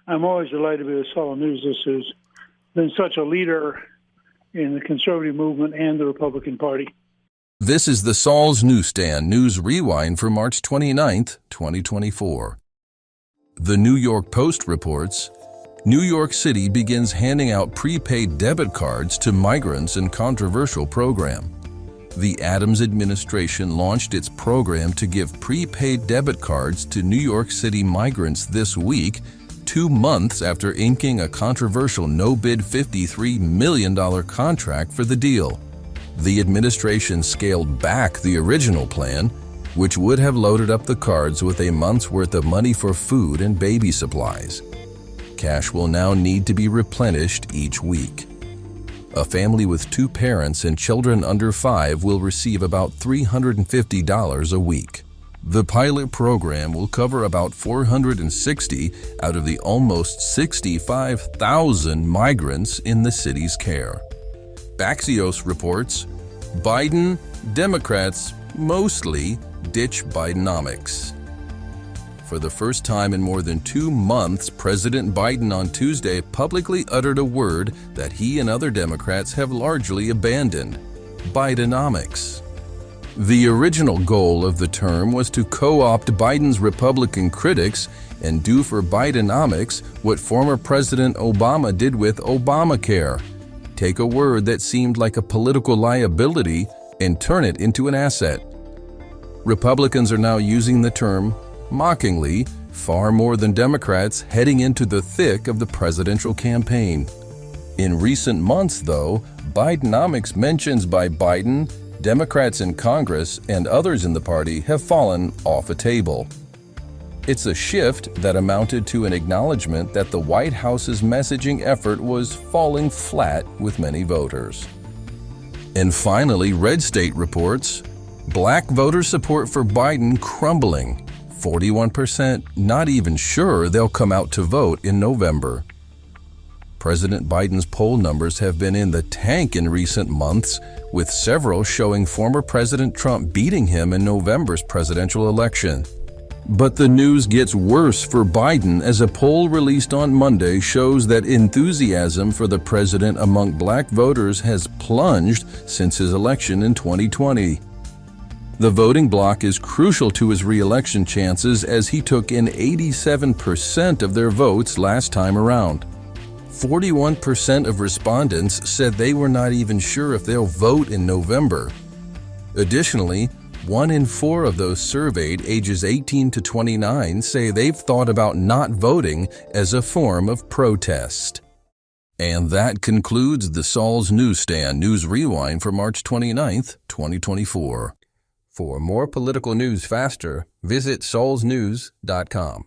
I'm always delighted to be with Saul News. This has been such a leader in the conservative movement and the Republican Party. This is the Saul's Newsstand News Rewind for March 29th, 2024. The New York Post reports, New York City begins handing out prepaid debit cards to migrants in controversial program. The Adams administration launched its program to give prepaid debit cards to New York City migrants this week, 2 months after inking a controversial no-bid $53 million contract for the deal. The administration scaled back the original plan, which would have loaded up the cards with a month's worth of money for food and baby supplies. Cash will now need to be replenished each week. A family with 2 parents and children under 5 will receive about $350 a week. The pilot program will cover about 460 out of the almost 65,000 migrants in the city's care. Axios reports, Biden, Democrats mostly ditch Bidenomics. For the first time in more than 2 months, President Biden on Tuesday publicly uttered a word that he and other Democrats have largely abandoned: Bidenomics. The original goal of the term was to co-opt Biden's Republican critics and do for Bidenomics what former President Obama did with Obamacare: take a word that seemed like a political liability and turn it into an asset. Republicans are now using the term mockingly far more than Democrats heading into the thick of the presidential campaign. In recent months, though, Bidenomics mentions by Biden, Democrats in Congress, and others in the party have fallen off a table. It's a shift that amounted to an acknowledgement that the White House's messaging effort was falling flat with many voters. And finally, Red State reports, Black voter support for Biden crumbling. 41% not even sure they'll come out to vote in November. President Biden's poll numbers have been in the tank in recent months, with several showing former President Trump beating him in November's presidential election. But the news gets worse for Biden as a poll released on Monday shows that enthusiasm for the president among Black voters has plunged since his election in 2020. The voting bloc is crucial to his re-election chances as he took in 87% of their votes last time around. 41% of respondents said they were not even sure if they'll vote in November. Additionally, 1 in 4 of those surveyed ages 18 to 29 say they've thought about not voting as a form of protest. And that concludes the Saul's Newsstand News Rewind for March 29th, 2024. For more political news faster, visit saulsnews.com.